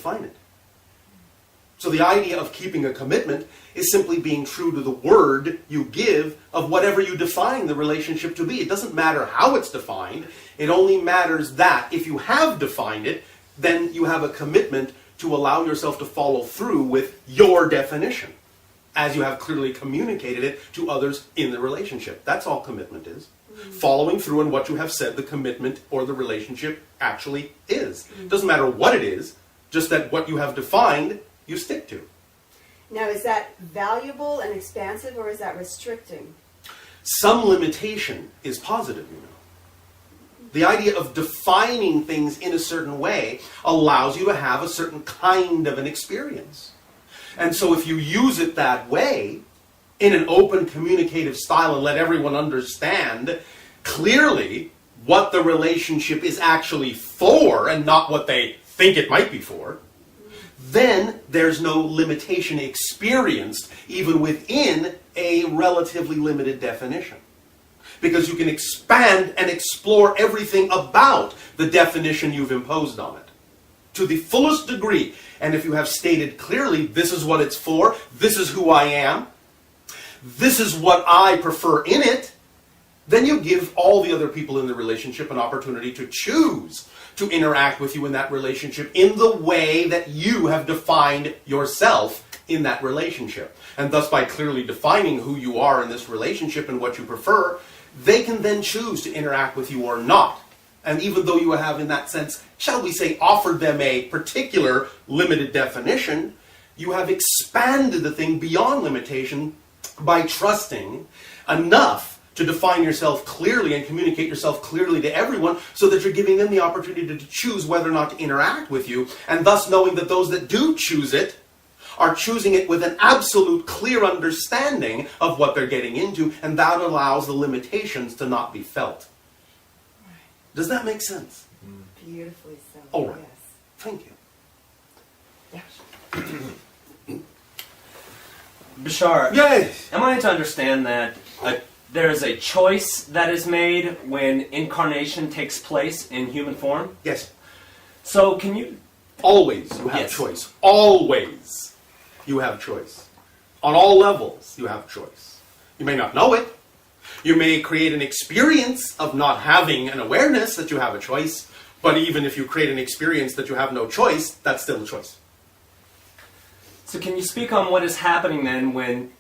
define it. So the idea of keeping a commitment is simply being true to the word you give of whatever you define the relationship to be. It doesn't matter how it's defined. It only matters that if you have defined it, then you have a commitment to allow yourself to follow through with your definition, as you have clearly communicated it to others in the relationship. That's all commitment is. Following through on what you have said the commitment or the relationship actually is. It doesn't matter what it is, just that what you have defined, you stick to. Now, is that valuable and expansive, or is that restricting? Some limitation is positive, you know. The idea of defining things in a certain way allows you to have a certain kind of an experience. And so if you use it that way, in an open communicative style, and let everyone understand clearly what the relationship is actually for and not what they think it might be for, then there's no limitation experienced even within a relatively limited definition. Because you can expand and explore everything about the definition you've imposed on it to the fullest degree. And if you have stated clearly, this is what it's for, this is who I am, this is what I prefer in it, then you give all the other people in the relationship an opportunity to choose to interact with you in that relationship in the way that you have defined yourself in that relationship. And thus, by clearly defining who you are in this relationship and what you prefer, they can then choose to interact with you or not. And even though you have, in that sense, shall we say, offered them a particular limited definition, you have expanded the thing beyond limitation by trusting enough to define yourself clearly and communicate yourself clearly to everyone so that you're giving them the opportunity to choose whether or not to interact with you, and thus knowing that those that do choose it are choosing it with an absolute clear understanding of what they're getting into, and that allows the limitations to not be felt. Right. Does that make sense? Beautifully so. All right. Yes. Thank you. Bashar, Yes. am I to understand that there is a choice that is made when incarnation takes place in human form? Yes. So can you... Always you have Yes. choice. Always you have choice. On all levels you have choice. You may not know it. You may create an experience of not having an awareness that you have a choice, but even if you create an experience that you have no choice, that's still a choice. So can you speak on what is happening then when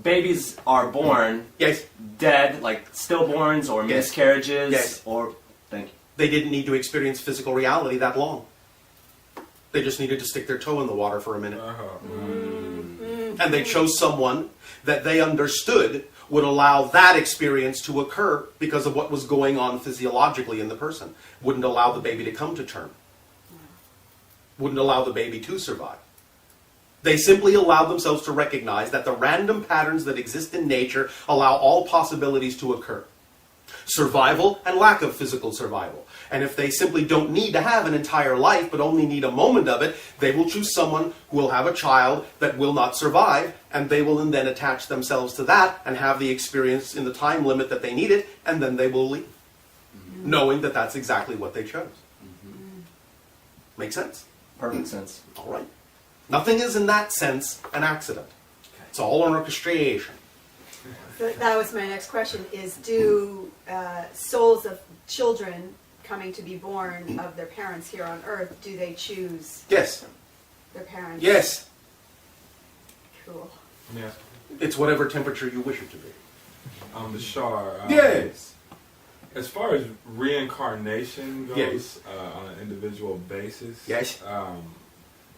babies are born Yes. dead, like stillborns or Yes. miscarriages? Yes. Or, thank you. They didn't need to experience physical reality that long. They just needed to stick their toe in the water for a minute. And they chose someone that they understood would allow that experience to occur because of what was going on physiologically in the person. Wouldn't allow the baby to come to term. Wouldn't allow the baby to survive. They simply allowed themselves to recognize that the random patterns that exist in nature allow all possibilities to occur. Survival and lack of physical survival. And if they simply don't need to have an entire life, but only need a moment of it, they will choose someone who will have a child that will not survive, and they will then attach themselves to that and have the experience in the time limit that they need it, and then they will leave, knowing that that's exactly what they chose. Make sense? Perfect sense. All right. Nothing is, in that sense, an accident. It's all an orchestration. So that was my next question, is do souls of children coming to be born of their parents here on earth, do they choose Yes. their parents? Yes. Cool. Yeah. It's whatever temperature you wish it to be. Bashar. Yes. As far as reincarnation goes, Yes. On an individual basis, Yes.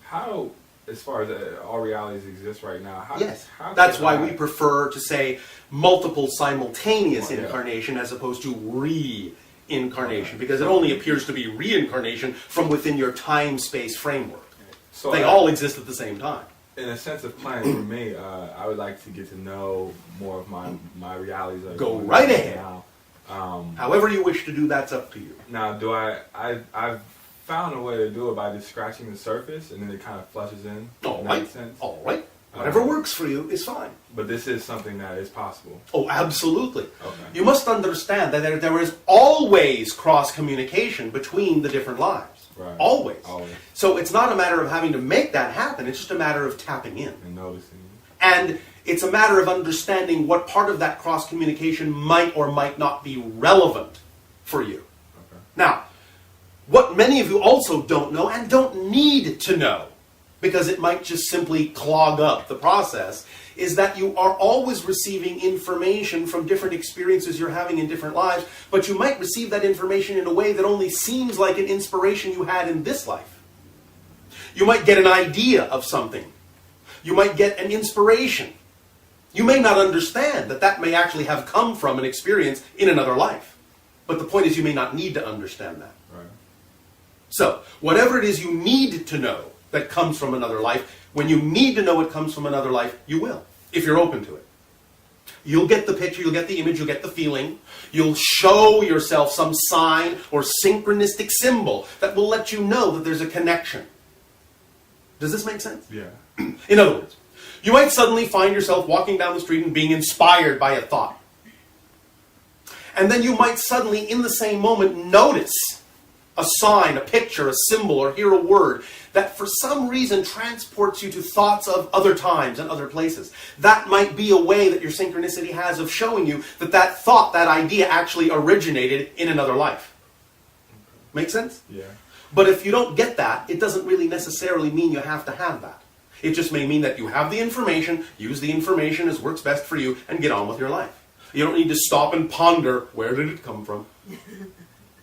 How, as far as all realities exist right now, how, Yes. how That's can why I- we prefer to say multiple simultaneous Yeah. incarnation as opposed to reincarnation, because it only appears to be reincarnation from within your time-space framework. So They all exist at the same time. in a sense of planning for me, I would like to get to know more of my realities. That are Go going right on ahead. Now. However you wish to do, that's up to you. Now, do I've found a way to do it by just scratching the surface, and then it kind of flushes in. All in right. that sense. All right. Whatever works for you is fine. But this is something that is possible. Oh, absolutely. Okay. You must understand that there is always cross-communication between the different lives. Right. Always. Always. So it's not a matter of having to make that happen, it's just a matter of tapping in. And noticing. And it's a matter of understanding what part of that cross-communication might or might not be relevant for you. Okay. Now, what many of you also don't know and don't need to know, because it might just simply clog up the process, is that you are always receiving information from different experiences you're having in different lives, but you might receive that information in a way that only seems like an inspiration you had in this life. You might get an idea of something. You might get an inspiration. You may not understand that that may actually have come from an experience in another life. But the point is, you may not need to understand that. Right. So, whatever it is you need to know that comes from another life, when you need to know it comes from another life, you will, if you're open to it. You'll get the picture, you'll get the image, you'll get the feeling. You'll show yourself some sign or synchronistic symbol that will let you know that there's a connection. Does this make sense? Yeah. In other words, you might suddenly find yourself walking down the street and being inspired by a thought. And then you might suddenly, in the same moment, notice a sign, a picture, a symbol, or hear a word that for some reason transports you to thoughts of other times and other places. That might be a way that your synchronicity has of showing you that that thought, that idea actually originated in another life. Make sense? Yeah. But if you don't get that, it doesn't really necessarily mean you have to have that. It just may mean that you have the information, use the information as works best for you, and get on with your life. You don't need to stop and ponder, where did it come from?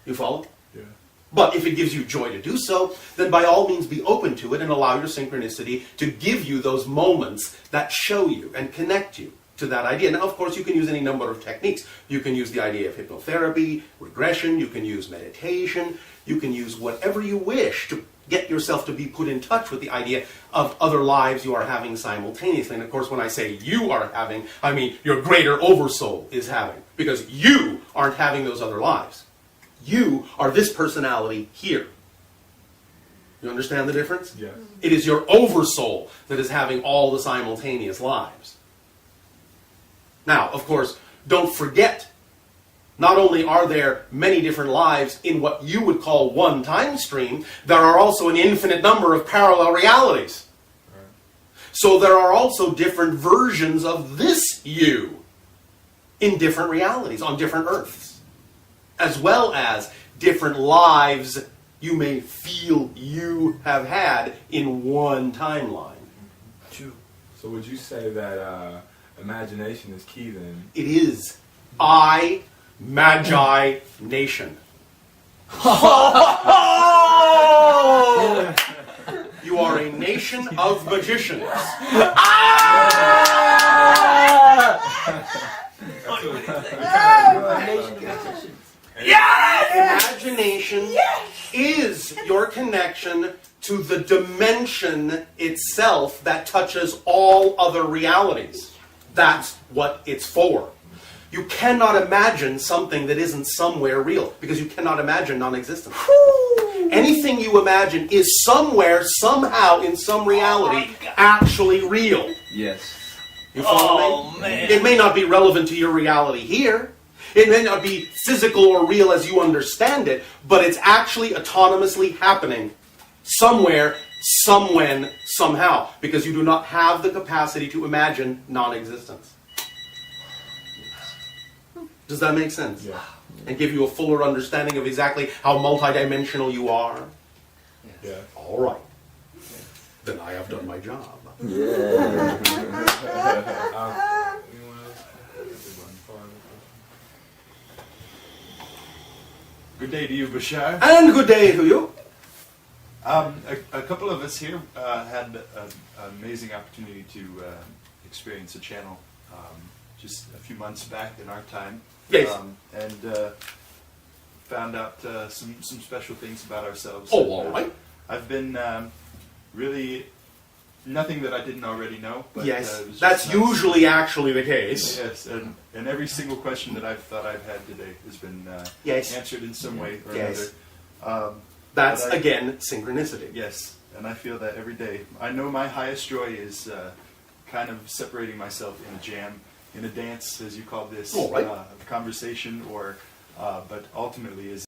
You follow? Yeah. But if it gives you joy to do so, then by all means be open to it and allow your synchronicity to give you those moments that show you and connect you to that idea. Now, of course, you can use any number of techniques. You can use the idea of hypnotherapy, regression, you can use meditation, you can use whatever you wish to get yourself to be put in touch with the idea of other lives you are having simultaneously. And of course, when I say you are having, I mean your greater oversoul is having, because you aren't having those other lives. You are this personality here. You understand the difference? Yes. It is your oversoul that is having all the simultaneous lives. Now, of course, don't forget, not only are there many different lives in what you would call one time stream, there are also an infinite number of parallel realities. Right. So there are also different versions of this you in different realities, on different Earths, as well as different lives you may feel you have had in one timeline. True. So would you say that imagination is key then? It is Magi Nation. You are a nation of magicians. Imagination is your connection to the dimension itself that touches all other realities. That's what it's for. You cannot imagine something that isn't somewhere real, because you cannot imagine non-existence. Anything you imagine is somewhere, somehow, in some reality, actually real. Yes. You follow me? Man. It may not be relevant to your reality here. It may not be physical or real as you understand it, but it's actually autonomously happening somewhere, somewhen, somehow, because you do not have the capacity to imagine non-existence. Does that make sense? Yeah. And give you a fuller understanding of exactly how multidimensional you are? Yeah. All right. Then I have done my job. Anyone else? Good day to you, Bashar. And good day to you. A couple of us here had an amazing opportunity to experience a channel just a few months back in our time. Yes. And found out some special things about ourselves. Oh, And, all right. I've been really nothing that I didn't already know. But, Yes, it was just that's nice. usually actually the case. Yes, and every single question that I've thought I've had today has been Yes. answered in some way or Yes. another. That's, But I- again, synchronicity. Yes, and I feel that every day. I know my highest joy is kind of separating myself in a jam, in a dance, as you call this, All right. conversation, or but ultimately is